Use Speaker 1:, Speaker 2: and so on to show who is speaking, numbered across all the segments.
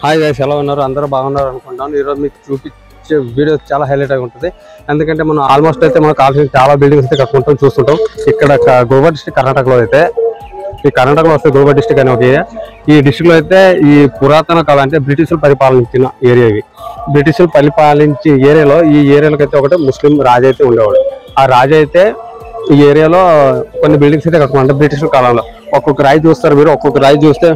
Speaker 1: Hi guys, ఎలా ఉన్నారు? అందరూ బాగున్నారు అనుకుంటాను. ఈరోజు మీకు చూపించే వీడియో చాలా హైలైట్ అయి ఉంటుంది. ఎందుకంటే మనం ఆల్మోస్ట్ అయితే మనకు కావాల్సిన చాలా బిల్డింగ్స్ అయితే కట్టుకుంటాం, చూస్తుంటాం. ఇక్కడ గోవా డిస్ట్రిక్ట్ కర్ణాటకలో అయితే, ఈ కర్ణాటకలో వస్తే గోవా డిస్ట్రిక్ట్ అనే ఒక ఏరియా. ఈ డిస్ట్రిక్ట్లో అయితే ఈ పురాతన కాలం అంటే బ్రిటిషులు పరిపాలించిన ఏరియా ఇవి. బ్రిటిషులు పరిపాలించే ఏరియాలో ఈ ఏరియాలోకి అయితే ఒకటి ముస్లిం రాజు అయితే ఉండేవాడు. ఆ రాజు అయితే ఈ ఏరియాలో కొన్ని బిల్డింగ్స్ అయితే కట్టుకుంటాం బ్రిటిష్ కాలంలో. ఒక్కొక్క రాయి చూస్తారు మీరు, ఒక్కొక్క రాయి చూస్తే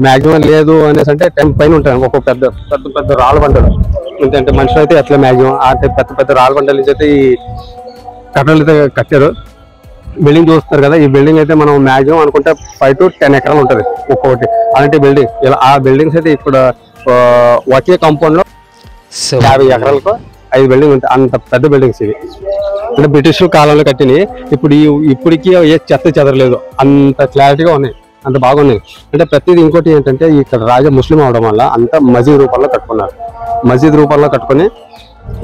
Speaker 1: మ్యాక్సిమం లేదు అనేసి అంటే 10 పైన ఉంటాయి. ఒక్కొక్క పెద్ద పెద్ద పెద్ద రాళ్ళ బండలు ఎందుకంటే మనుషులు అయితే ఎట్లా మ్యాక్సిమం అంటే పెద్ద పెద్ద రాళ్ళ బండల నుంచి అయితే ఈ కట్టలు అయితే కట్టారు. బిల్డింగ్ చూస్తారు కదా, ఈ బిల్డింగ్ అయితే మనం మ్యాక్సిమం అనుకుంటే 5 to 10 ఎకరాలు ఉంటుంది ఒక్కొక్కటి. అలాంటి బిల్డింగ్ ఇలా ఆ బిల్డింగ్స్ అయితే ఇక్కడ ఒకే కాంపౌండ్ లో 50 ఎకరాలకు 5 బిల్డింగ్ ఉంటాయి. అంత పెద్ద బిల్డింగ్స్ ఇవి అంటే బ్రిటిష్ కాలంలో కట్టినవి. ఇప్పటికీ ఏ చెత్త చెదరలేదు, అంత క్లారిటీగా ఉన్నాయి, అంత బాగున్నాయి. అంటే ప్రతిదీ. ఇంకోటి ఏంటంటే ఇక్కడ రాజా ముస్లిం అవడం వల్ల అంతా మసీద్ రూపంలో కట్టుకున్నారు. మసీద్ రూపంలో కట్టుకుని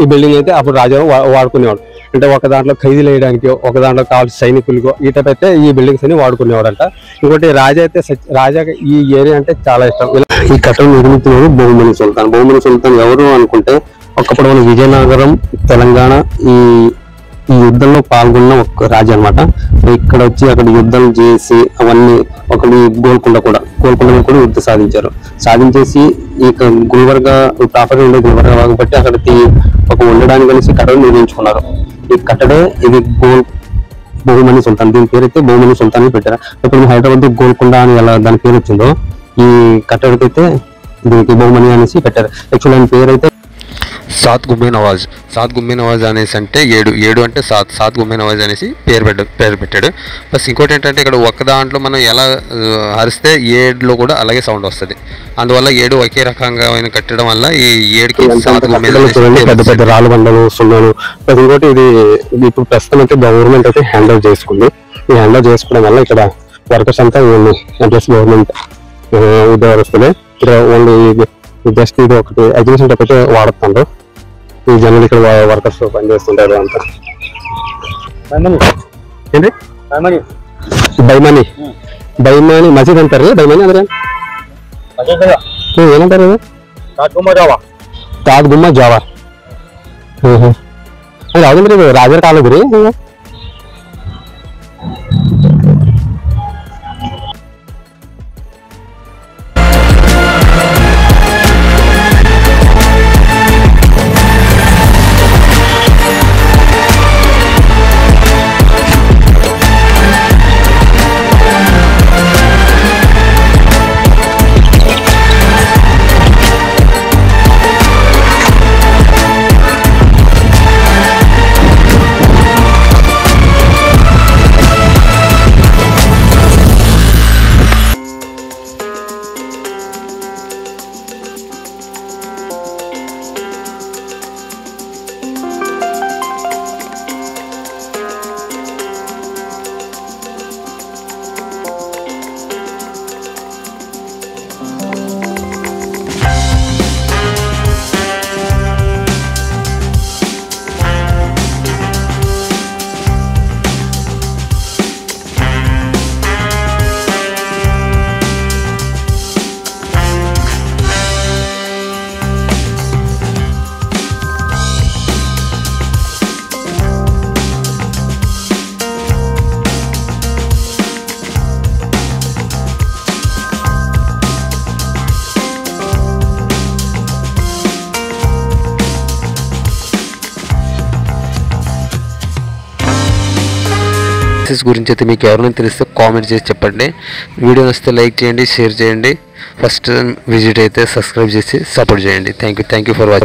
Speaker 1: ఈ బిల్డింగ్ అయితే అప్పుడు రాజా వాడుకునేవాడు. అంటే ఒక దాంట్లో ఖైదీలు వేయడానికి, ఒక దాంట్లో కావాల్సిన సైనికులకు ఈ టైప్ అయితే ఈ బిల్డింగ్స్ అని వాడుకునేవాడంట. ఇంకోటి రాజా అయితే ఈ ఏరియా అంటే చాలా ఇష్టం. ఈ కట్టడం నిర్మించినది బహుమని సుల్తాన్. బహుమని సుల్తాన్ ఎవరు అనుకుంటే ఒకప్పుడు మన విజయనగరం తెలంగాణ ఈ యుద్ధంలో పాల్గొన్న ఒక రాజు అనమాట. ఇక్కడ వచ్చి అక్కడ యుద్ధం చేసి అవన్నీ ఒకటి గోల్కొండ కూడా యుద్ధ సాధించేసి ఇక గుల్బర్గా ప్రాపర్గా ఉండే గుల్బర్గా కాబట్టి అక్కడ ఒక ఉండడానికి కలిసి కట్టడం నిర్మించుకున్నారు. ఈ కట్టడే ఇది బహుమని సుల్తాన్. దీని పేరు అయితే బహుమని సుల్తాన్ అని పెట్టారు. ఇప్పుడు హైదరాబాద్ గోల్కొండ అని ఎలా దాని పేరు వచ్చిందో ఈ కట్టడికైతే దీనికి బహుమని అనేసి పెట్టారు. యాక్చువల్ ఆయన పేరు అయితే సాత్ గుమ్మే నవాజ్ అనేసి అంటే 7 అంటే సాత్ గుమ్మే నవాజ్ అనేసి పేరు పెట్టాడు. ప్లస్ ఇంకోటి ఏంటంటే ఇక్కడ ఒక దాంట్లో మనం ఎలా అరిస్తే 7లో కూడా అలాగే సౌండ్ వస్తుంది. అందువల్ల 7 ఒకే రకంగా కట్టడం వల్ల ఈ 7కి పెద్ద పెద్ద రాళ్ళు బండలు సున్నాను. ప్లస్ ఇంకోటి ఇది ఇప్పుడు ప్రస్తుతం అయితే గవర్నమెంట్ అయితే హ్యాండ్ చేసుకుంది. ఈ హ్యాండ్ చేసుకోవడం వల్ల ఇక్కడ వర్కర్స్ అంతా గవర్నమెంట్ ఉద్యోగస్తులే. ఇక్కడ ఓన్లీ జస్ట్ ఇది ఒకటి ఎగ్జిబిషన్ ఒకటి వాడుతుండ్రు. ఈ జనరల్ ఇక్కడ వర్కర్స్ పనిచేస్తుంటారు అంతా. ఏంటి బైమాని మసీద్ అంటారు. బైమాని అందరూ ఏమంటారు? తాజ్ గుమ్మా జావా రాజేంద్ర రాజర్ కాలేదురి. గురించి అయితే మీకు ఎవరైనా తెలిస్తే కామెంట్ చేసి చెప్పండి. వీడియో నచ్చితే లైక్ చేయండి, షేర్ చేయండి. ఫస్ట్ విజిట్ అయితే సబ్స్క్రైబ్ చేసి సపోర్ట్ చేయండి. Thank you for watching.